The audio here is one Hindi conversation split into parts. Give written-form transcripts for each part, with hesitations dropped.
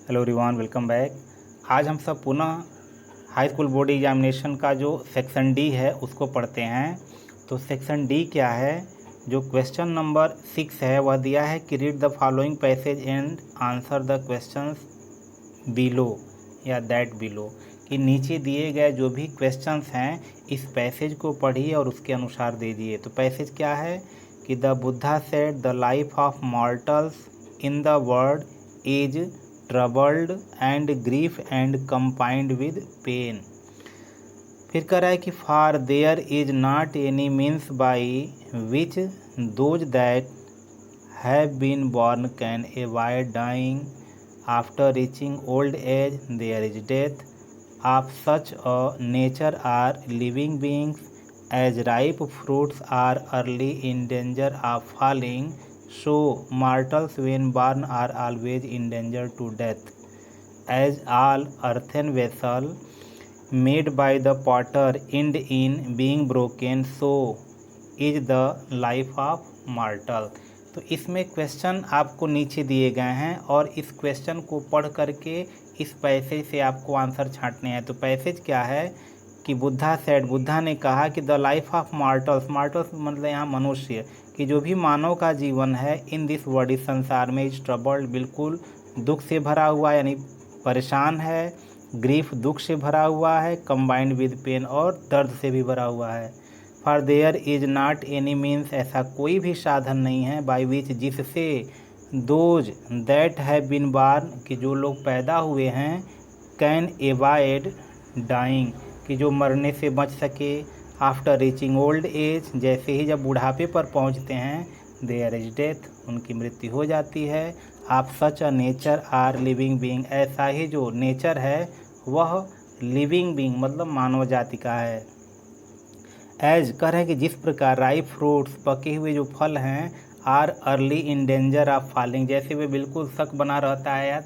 Hello everyone, welcome back. आज हम सब पुनः हाई स्कूल बोर्ड एग्जामिनेशन का जो सेक्शन डी है उसको पढ़ते हैं। तो सेक्शन डी क्या है? जो क्वेश्चन नंबर 6 है वह दिया है कि read the following passage and answer the questions below या दैट बिलो, कि नीचे दिए गए जो भी क्वेश्चंस हैं इस पैसेज को पढ़िए और उसके अनुसार दे दिए। तो पैसेज क्या है कि the Buddha said the life of mortals in the world is troubled and grief and combined with pain. फिर कह रहा है कि for there is not any means by which those that have been born can avoid dying after reaching old age, there is death of such a nature are living beings as ripe fruits are early in danger of falling, so mortals when born are always in danger to death, as all earthen vessel made by the potter end in being broken, so is the life of mortal। तो इसमें क्वेश्चन आपको नीचे दिए गए हैं और इस क्वेश्चन को पढ़ करके इस पैसेज से आपको आंसर छांटने हैं। तो पैसेज क्या है कि बुद्धा सेड, बुद्धा ने कहा कि the life of martyrs, martyrs मतलब यहाँ मनुष्य, कि जो भी मानव का जीवन है इन दिस वर्ल्ड, इस संसार में, इज ट्रबल्ड बिल्कुल दुख से भरा हुआ यानी परेशान है, ग्रीफ दुख से भरा हुआ है, कंबाइंड विद पेन और दर्द से भी भरा हुआ है। For there is not any means, ऐसा कोई भी साधन नहीं है, बाई विच जिससे, those that have been born कि जो लोग पैदा हुए हैं, कैन अवॉइड डाइंग कि जो मरने से बच सके, आफ्टर रीचिंग ओल्ड एज जैसे ही जब बुढ़ापे पर पहुंचते हैं, देयर इज डेथ उनकी मृत्यु हो जाती है, आप such a nature are living being ऐसा ही जो नेचर है वह लिविंग बीइंग मतलब मानव जाति का है। एज कह रहे हैं कि जिस प्रकार राइप फ्रूट्स पके हुए जो फल हैं, are early in danger of falling जैसे वे बिल्कुल शक बना रहता है या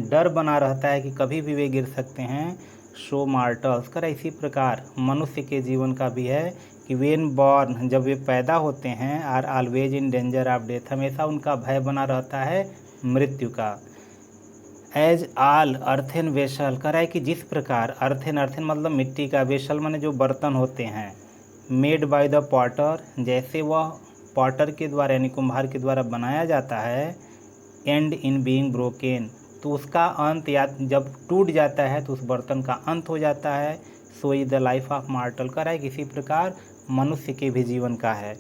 डर बना रहता है कि कभी भी वे गिर सकते हैं, सो मार्टल्स कर इसी प्रकार मनुष्य के जीवन का भी है कि वेन बॉर्न जब वे पैदा होते हैं, are always in danger of death हमेशा उनका भय बना रहता है मृत्यु का। एज ऑल अर्थेन वेसल कह रहा है कि जिस प्रकार अर्थेन, अर्थेन मतलब मिट्टी का, वेसल माने जो बर्तन होते हैं, मेड बाय द पॉटर जैसे वह पॉटर के द्वारा यानी कुम्हार के द्वारा बनाया जाता है, एंड इन बीइंग ब्रोकन तो उसका अंत या जब टूट जाता है तो उस बर्तन का अंत हो जाता है, so is the life of mortal कह रहा है किसी प्रकार मनुष्य के भी जीवन का है।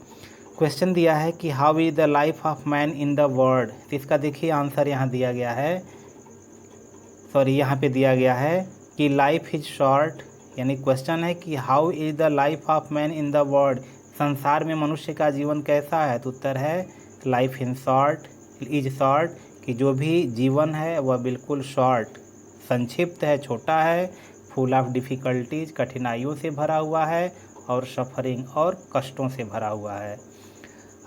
क्वेश्चन दिया है कि how is the life of man in the world, तो इसका देखिए आंसर यहाँ दिया गया है, यहाँ पे दिया गया है कि लाइफ इज शॉर्ट, यानी क्वेश्चन है कि how is the life of man in the world संसार में मनुष्य का जीवन कैसा है, तो उत्तर है life in short is short कि जो भी जीवन है वह बिल्कुल शॉर्ट संक्षिप्त है, छोटा है, फुल ऑफ डिफ़िकल्टीज कठिनाइयों से भरा हुआ है और सफरिंग और कष्टों से भरा हुआ है।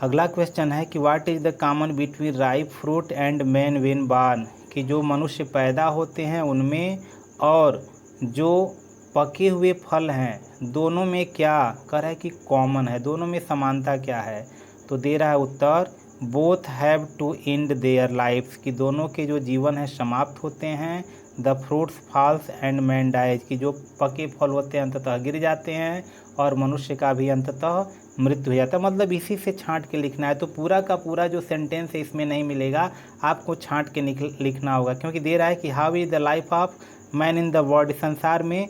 अगला क्वेश्चन है कि what is the common between ripe fruit and man when born, कि जो मनुष्य पैदा होते हैं उनमें और जो पके हुए फल हैं दोनों में क्या कर है कि कॉमन है, दोनों में समानता क्या है, तो दे रहा है उत्तर both have to end their lives कि दोनों के जो जीवन है समाप्त होते हैं, the fruits falls and man dies कि जो पके फल होते हैं अंततः गिर जाते हैं और मनुष्य का भी अंततः मृत्यु हो जाता है। मतलब इसी से छांट के लिखना है, तो पूरा का पूरा जो सेंटेंस है इसमें नहीं मिलेगा, आपको छांट के लिखना होगा, क्योंकि दे रहा है कि how is the life of man in the world संसार में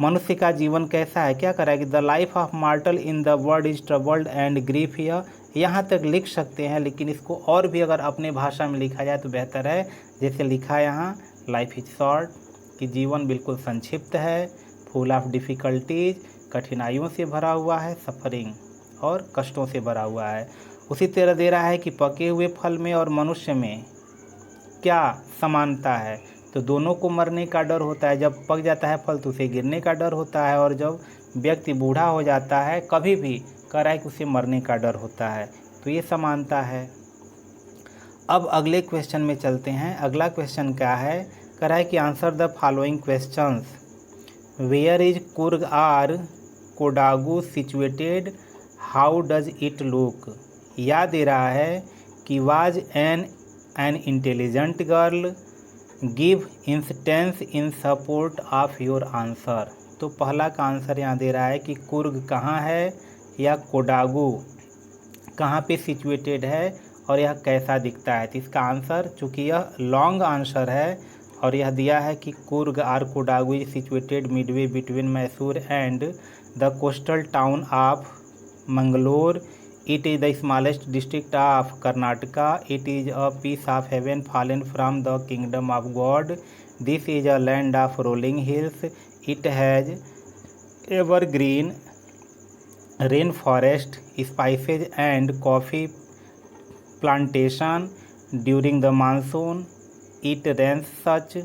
मनुष्य का जीवन कैसा है, क्या करा है कि the life of mortal in the world is troubled and grief here, यहाँ तक लिख सकते हैं, लेकिन इसको और भी अगर अपने भाषा में लिखा जाए तो बेहतर है। जैसे लिखा है यहाँ लाइफ इज शॉर्ट कि जीवन बिल्कुल संक्षिप्त है, फुल ऑफ डिफ़िकल्टीज कठिनाइयों से भरा हुआ है, सफरिंग और कष्टों से भरा हुआ है। उसी तरह दे रहा है कि पके हुए फल में और मनुष्य में क्या समानता है, तो दोनों को मरने का डर होता है, जब पक जाता है फल तो उसे गिरने का डर होता है, और जब व्यक्ति बूढ़ा हो जाता है कभी भी कह रहा है कि उसे मरने का डर होता है, तो ये समानता है। अब अगले क्वेश्चन में चलते हैं। अगला क्वेश्चन क्या है, कह रहा है कि answer the following questions, where is Coorg or Kodagu situated, how does it look, याद दे रहा है कि was Anne intelligent girl, give instance in support of your answer. तो पहला का आंसर यहाँ दे रहा है कि कुर्ग कहाँ है या कोडागू कहाँ पे सिचुएटेड है और यह कैसा दिखता है। तो इसका आंसर, चूँकि यह लॉन्ग आंसर है और यह दिया है कि Coorg or Kodagu is situated midway between Mysore and the coastal town of Mangalore. It is the smallest district of Karnataka. It is a piece of heaven fallen from the kingdom of God. This is a land of rolling hills. It has evergreen rainforest, spices and coffee plantation during the monsoon. It rains such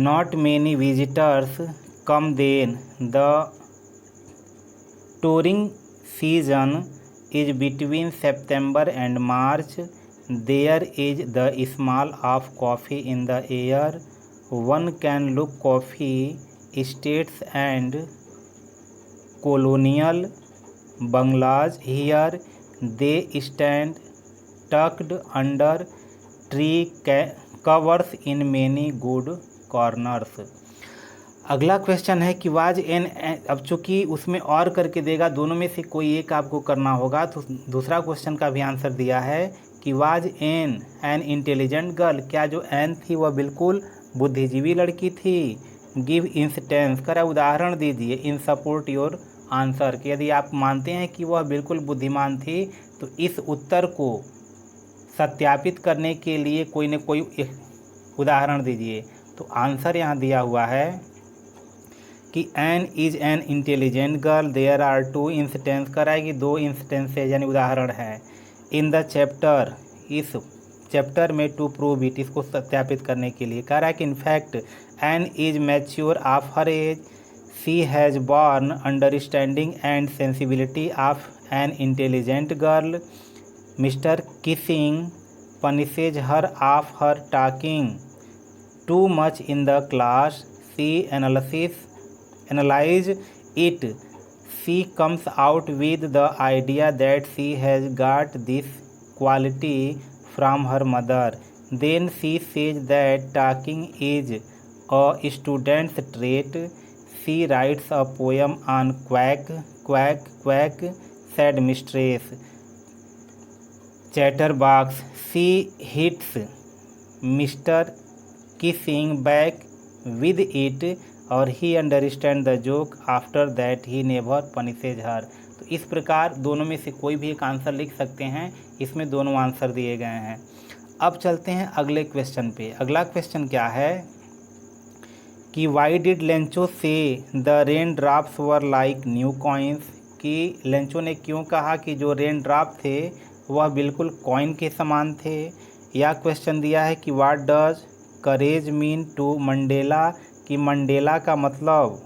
not many visitors come then. The touring season is between September and March. There is the smell of coffee in the air. One can look coffee estates and colonial bungalows here. They stand tucked under tree covers in many good corners. अगला क्वेश्चन है कि वाज एन, अब चूँकि उसमें और करके देगा, दोनों में से कोई एक आपको करना होगा। तो दूसरा क्वेश्चन का भी आंसर दिया है कि वाज एन इंटेलिजेंट गर्ल, क्या जो एन थी वह बिल्कुल बुद्धिजीवी लड़की थी। गिव इंस्टेंस, करा उदाहरण दीजिए इन सपोर्ट योर आंसर, कि यदि आप मानते हैं कि वह बिल्कुल बुद्धिमान थी तो इस उत्तर को सत्यापित करने के लिए कोई न कोई उदाहरण दीजिए। तो आंसर यहाँ दिया हुआ है कि Anne is an intelligent girl. There are two instance, कराएगी दो इंस्टेंसेज यानी उदाहरण है। इन द चैप्टर, इस चैप्टर में टू प्रूव इट, इसको सत्यापित करने के लिए कह रहा है कि in fact Anne is mature of her age, she has born understanding and sensibility of an intelligent girl. Mister Keesing punishes her of her talking too much in the class. She analyze it. She comes out with the idea that she has got this quality from her mother. Then she says that talking is a student's trait. She writes a poem on quack, quack, quack, said mistress Chatterbox. She hits Mr. Kissing back with it और he understand the joke. After that he never punishes her. तो इस प्रकार दोनों में से कोई भी एक आंसर लिख सकते हैं, इसमें दोनों आंसर दिए गए हैं। अब चलते हैं अगले क्वेश्चन पे। अगला क्वेश्चन क्या है कि वाई डिड लेंचो से the rain drops were like new coins, कि लेंचो ने क्यों कहा कि जो रेन ड्रॉप थे वह बिल्कुल कॉइन के समान थे। या क्वेश्चन दिया है कि what does courage mean to Mandela, कि मंडेला का मतलब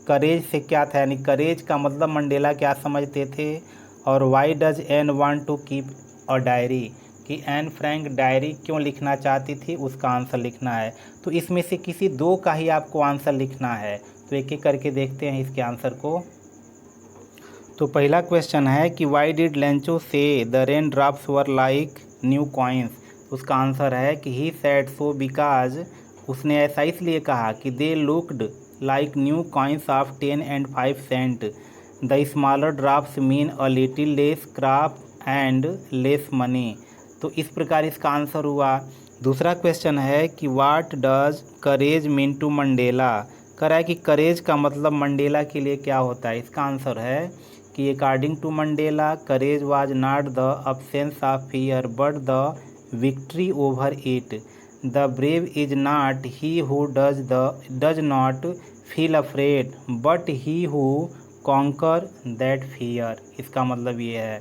करेज से क्या था, यानी करेज का मतलब मंडेला क्या समझते थे। और why does Anne want to keep a diary, कि एन फ्रैंक डायरी क्यों लिखना चाहती थी, उसका आंसर लिखना है। तो इसमें से किसी दो का ही आपको आंसर लिखना है। तो एक एक करके देखते हैं इसके आंसर को। तो पहला क्वेश्चन है कि वाई डिड लेंचो से the rain drops were like new coins, उसका आंसर है कि ही सेड सो बिकॉज, उसने ऐसा इसलिए कहा कि they looked like new coins of 10 and 5 cent. The smaller drops mean a little less crop and less money. तो इस प्रकार इसका आंसर हुआ। दूसरा क्वेश्चन है कि what does courage mean to Mandela, कह रहा है कि करेज का मतलब मंडेला के लिए क्या होता है। इसका आंसर है कि according to Mandela courage was not the absence of fear but the victory over it. The brave is not he who does not feel afraid but he who conquer that fear. इसका मतलब ये है।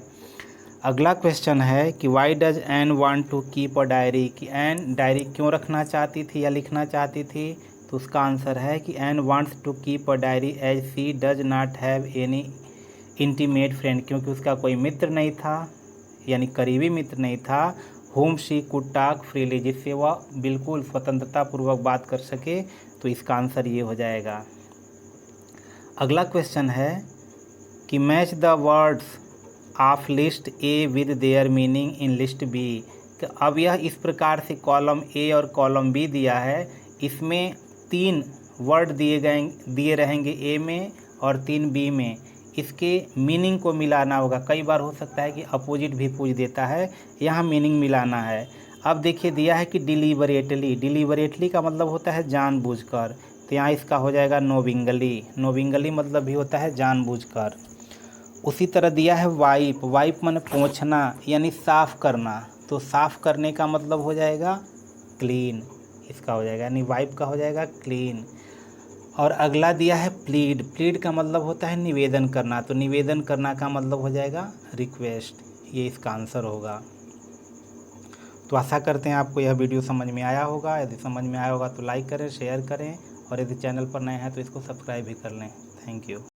अगला क्वेश्चन है कि why does Anne want to keep a diary, कि एन डायरी क्यों रखना चाहती थी या लिखना चाहती थी। तो उसका आंसर है कि Anne wants to keep a diary as she does not have any intimate friend, क्योंकि उसका कोई मित्र नहीं था, यानी करीबी मित्र नहीं था। Home she could talk freely, जिससे वह बिल्कुल स्वतंत्रता पूर्वक बात कर सके। तो इसका आंसर ये हो जाएगा। अगला क्वेश्चन है कि match the words of list A with their meaning in list B, तो अब यह इस प्रकार से कॉलम ए और कॉलम बी दिया है, इसमें 3 वर्ड दिए रहेंगे ए में और 3 बी में। इसके मीनिंग को मिलाना होगा। कई बार हो सकता है कि अपोजिट भी पूछ देता है, यहाँ मीनिंग मिलाना है। अब देखिए दिया है कि डिलीबरेटली, डिलीबरेटली का मतलब होता है जानबूझकर, तो यहाँ इसका हो जाएगा नोविंगली, नोविंगली मतलब भी होता है जानबूझकर। उसी तरह दिया है वाइप, वाइप माने पोंछना यानी साफ़ करना, तो साफ़ करने का मतलब हो जाएगा क्लीन, इसका हो जाएगा, यानी वाइप का हो जाएगा क्लीन। और अगला दिया है प्लीड, प्लीड का मतलब होता है निवेदन करना, तो निवेदन करना का मतलब हो जाएगा रिक्वेस्ट, ये इसका आंसर होगा। तो आशा करते हैं आपको यह वीडियो समझ में आया होगा। यदि समझ में आया होगा तो लाइक करें, शेयर करें, और यदि चैनल पर नए हैं तो इसको सब्सक्राइब भी कर लें। Thank you.